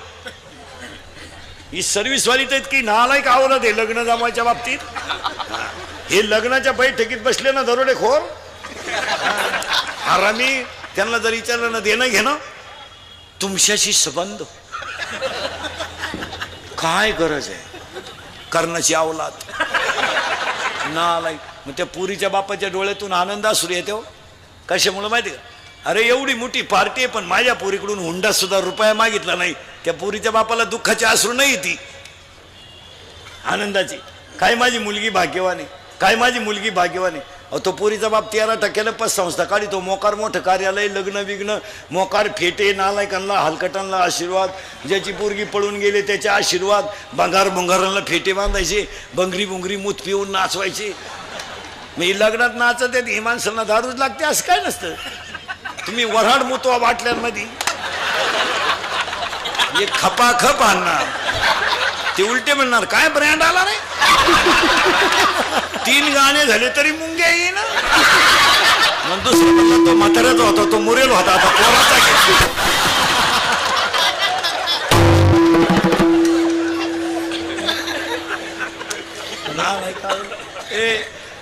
ही सर्व्हिसवाली तर इतकी नालायक आवडत आहे लग्न जमायच्या बाबतीत. हे लग्नाच्या बैठकीत बसले ना दरोडेखोर हरामी, त्यांना जर विचारलं ना देणं घेणं तुमच्याशी संबंध काय गरज आहे कर्णाची अवलाद नालायक. मग त्या पुरीच्या बापाच्या डोळ्यातून आनंद असू येतो. कशामुळे माहिती का? अरे एवढी मोठी पार्टी आहे, पण माझ्या पुरीकडून हुंडा सुद्धा रुपया मागितला नाही. त्या पुरीच्या बापाला दुःखाची अश्रू नाही ती आनंदाची. काय माझी मुलगी भाग्यवानी, काय माझी मुलगी भाग्यवानी. तो पुरीचा बाप 13% पतसंस्था काढी, तो मोकार मोठं कार्यालय, लग्न बिग्न, मोकार फेटे, नालायकांना हलकटांना आशीर्वाद, ज्याची पोरगी पळून गेले त्याचे आशीर्वाद, भंगारांना फेटे बांधायचे, बंगरी बुंगरी मूत पिऊन नाचवायचे. मी लग्नात नाचत आहेत, ही माणसांना दारूच लागते असं काय नसतं. तुम्ही वऱ्हाड मुतवा बाटल्यांमध्ये, एक खपाखप आणणार, ते उलटे म्हणणार काय ब्रँड आला रे. 3 गाणे झाले तरी मुंग्या येईन. मग दुसरं म्हणलं तो म्हाताऱ्याचा होता, तो मुरेल होता, आता पोराचा घेतला.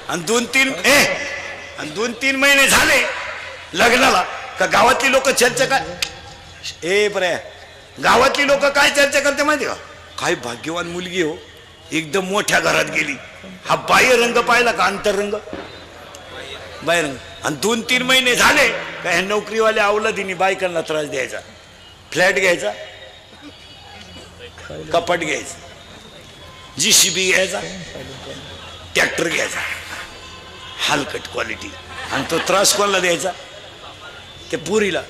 आणि 2-3 महिने झाले लग्नाला का गावातली लोक चर्चा काय पर्या गावातली लोक काय चर्चा करते माहिती का, काय भाग्यवान मुलगी हो, एकदम मोठ्या घरात गेली. हा बाह्य रंग पाहिला का, अंतरंग बाह्य रंग. आणि 2-3 महिने झाले का ह्या नोकरीवाल्या अवलादीने बायकांना त्रास द्यायचा. फ्लॅट घ्यायचा, कपाट घ्यायचं, JCB घ्यायचा, ट्रॅक्टर घ्यायचा, हलकट क्वालिटी. आणि तो त्रास कोणाला द्यायचा, त्या पुरीला.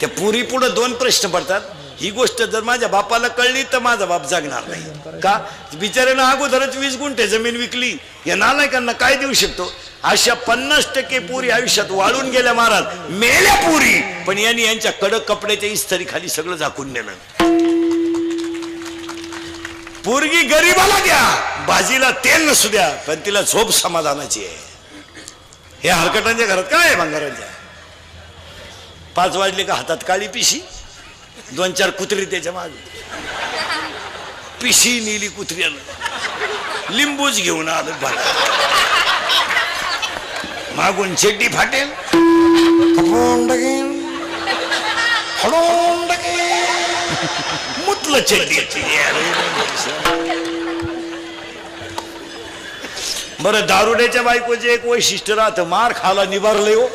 त्या पुरी पुढे 2 प्रश्न पडतात. ही गोष्ट जर माझ्या बापाला कळली तर माझा बाप जगणार नाही का, बिचाऱ्यानं अगोदरच 20 गुंठे जमीन विकली. या नालायकांना काय देऊ शकतो. अशा 50% पुरी आयुष्यात वाळून गेल्या महाराज, मेल्या पुरी. पण यांनी यांच्या कडक कपड्याच्या इस्त्री खाली सगळं झाकून नेलं. पोरगी गरीबाला द्या, भाजीला तेल नसू द्या, पण तिला झोप समाधानाची आहे. हे हलकटांच्या घरात काय आहे भंगारांच्या. 5 वाजले का हातात काळी पिशी, 2-4 कुत्री त्याच्या मागे. पिशी नेली कुत्र्यानं, लिंबूच घेऊन आलं भाला, मागून चेड्डी फाटेल, मुतलं चेड्डी. बरं, दारुड्याच्या बायकोचे एक वैशिष्ट्य राहतं, मार खाला निभारले हो.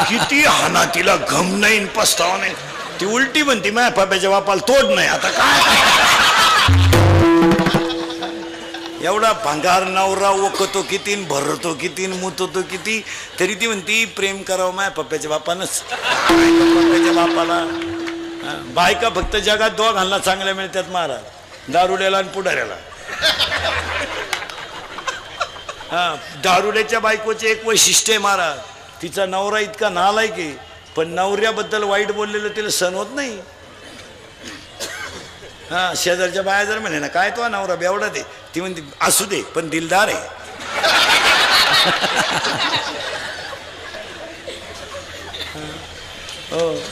किती हाना तिला घम नाही, पस्तावा नाही. ती उलटी म्हणती माझ्या पाप्याच्या बापाला तोड नाही. आता काय एवढा भंगार नवरा ओकतो किती, भरतो किती, मुततो किती, तरी ती म्हणती प्रेम करावं माझ्या पप्प्याच्या बापानच. पप्प्याच्या बापाला बायका फक्त जगात 2 घालना चांगल्या मिळतात महाराज, दारुड्याला आणि पुढाऱ्याला. दारुड्याच्या बायकोचे एक वैशिष्ट्य आहे महाराज, तिचा नवरा इतका नालायक आहे, पण नवऱ्याबद्दल वाईट बोललेलं तिला सहन होत नाही. शेजारच्या बाया जर म्हणे ना काय तो नवरा बेवडा दे, ती म्हणते असू दे पण दिलदार आहे.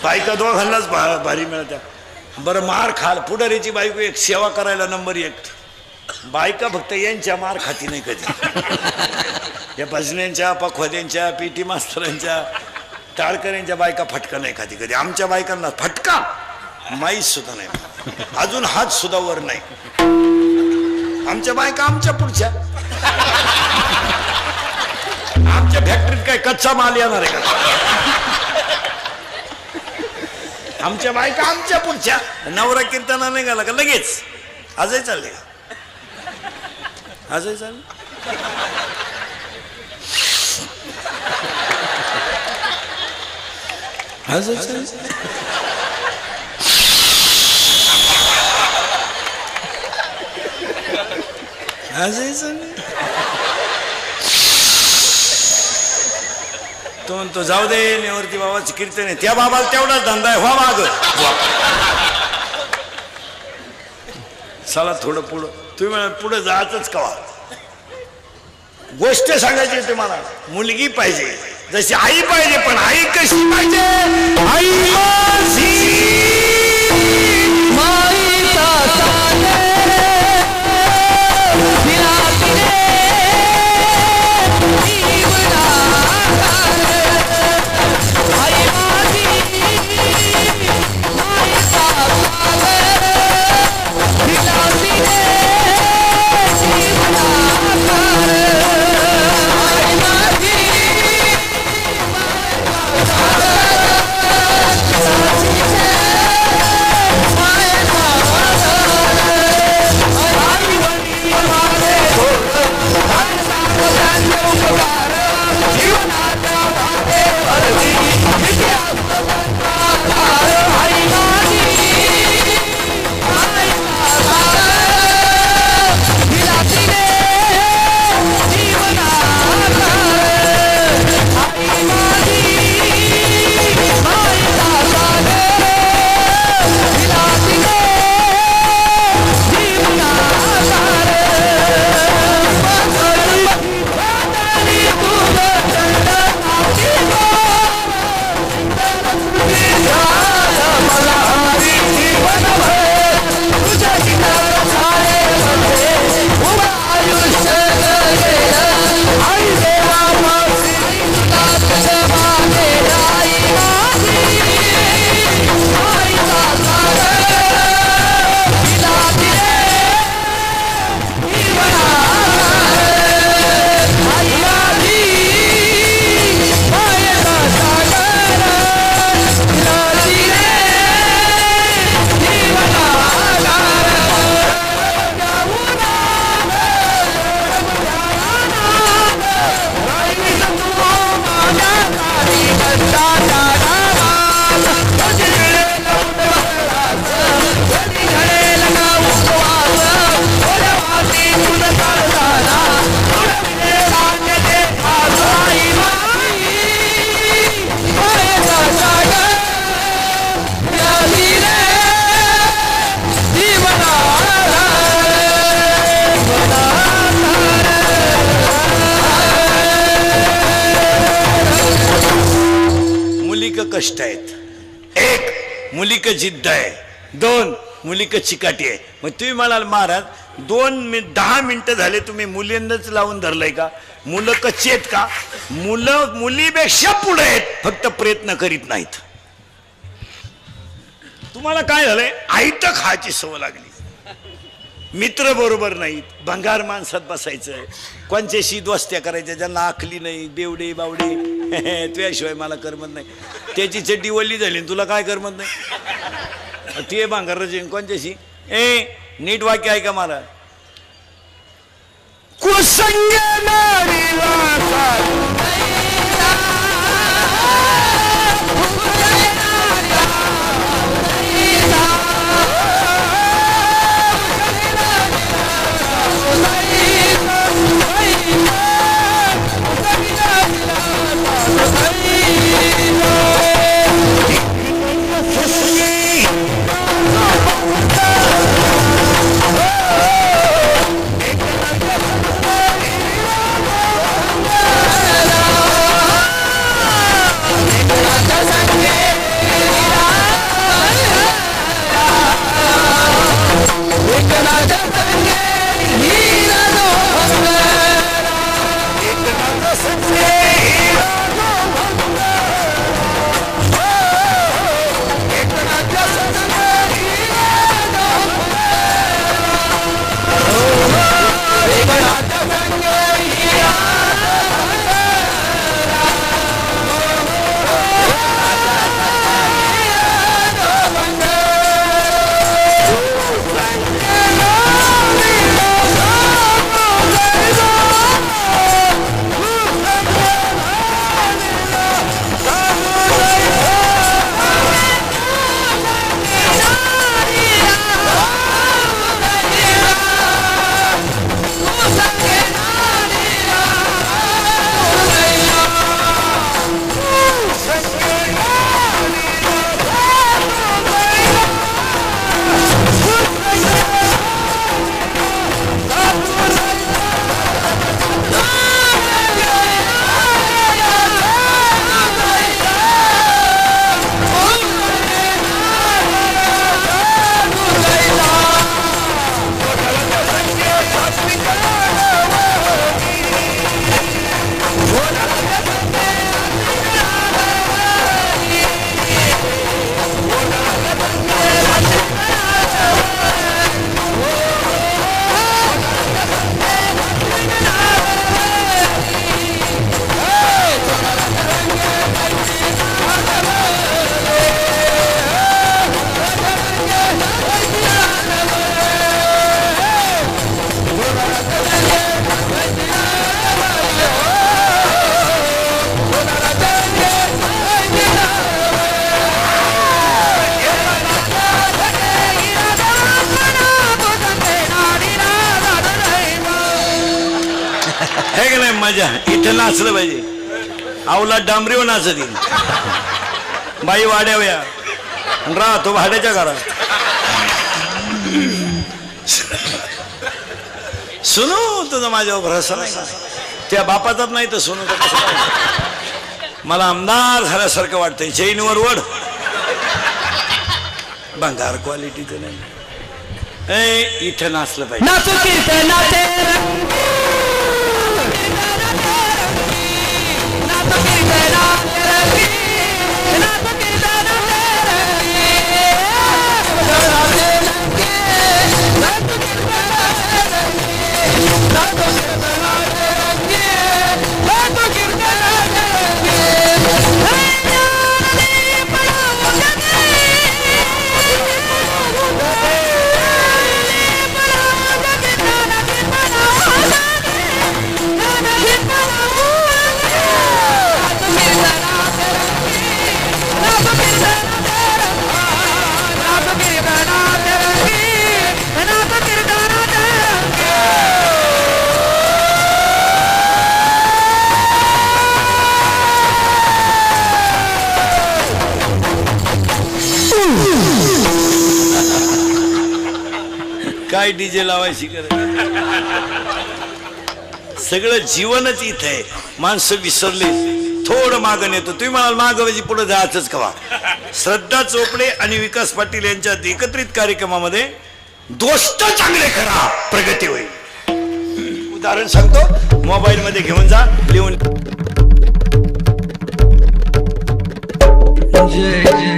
बायका 2 घालनाच भारी मिळत्या. बरं, मार खाल पुढारीची बायको एक, सेवा करायला नंबर 1. बायका फक्त यांच्या मार खाती नाही कधी. या भजन्यांच्या, पखवाद्यांच्या, PT मास्तरांच्या, टाळकऱ्यांच्या बायका फटका नाही खाती कधी. आमच्या बायकांना फटका माहीत सुद्धा नाही, अजून हात सुद्धा वर नाही. आमच्या बायका आमच्या पुढच्या. आमच्या फॅक्टरीत काय कच्चा माल येणार आहे का. आमच्या बायका आमच्या पुढच्या. नवरा कीर्तना नाही गेला का लगेच आजही चालले, आजही चालले. आजही चालले. आजही चालले. तो म्हणतो जाऊ दे, नेवरती बाबाची कीर्तन आहे, त्या बाबाला तेवढाच धंदा आहे, व्हा माग. चला थोडं पुढं. तुम्ही म्हणा पुढं जायचंच कवा. गोष्ट सांगायची होती मला. मुलगी पाहिजे जशी आई पाहिजे, पण आई कशी पाहिजे. आई माझी कष्ट आहेत. एक, मुलीक जिद्द आहे. दोन, मुलीक चिकाटी आहे. मग तुम्ही म्हणाल महाराज 10 मिनिटं झाले तुम्ही मुलींनाच लावून धरलंय का? मुलं कच्ची आहेत का? मुलं मुलीपेक्षा पुढे आहेत, फक्त प्रयत्न करीत नाहीत. तुम्हाला काय झालंय? आयतं खायची सवय लागली. मित्र बरोबर नाहीत, भंगार माणसात बसायचं, कोणच्याशी दोस्त्या करायच्या ज्यांना आखली नाही, बेवडे बावडे. तुझ्याशिवाय मला करमत नाही. त्याची चड्डी वल्ली झाली तुला काय करमत नाही? ते भांगाराचे कोणच्याशी नीट वाक्य आहे का मला? कुसंग मजा इथं नाचलं पाहिजे. आवला डांबरीवर नाचत बाई वाड्यावया राहतो भाड्याच्या घरात. सुनू तुझं माझ्यावर भरोसा नाही का? त्या बापाचाच नाही तर सुनू मला आमदार झाल्यासारखं वाटतंय. चैनवर वड भंगार क्वालिटीचं नाही. इथं नाचलं पाहिजे. काय डीजे लावायची गरज? सगळं जीवनच इथं आहे. माणसं विसरले थोडं मागं नेतो. तुम्ही म्हणाल मागं पुढे जायचंच कवा. श्रद्धा चोपडे आणि विकास पाटील यांच्यात एकत्रित कार्यक्रमामध्ये दोस्त चांगले करा, प्रगती होईल. उदाहरण सांगतो, मोबाईल मध्ये घेऊन जा, लिहून. जय जय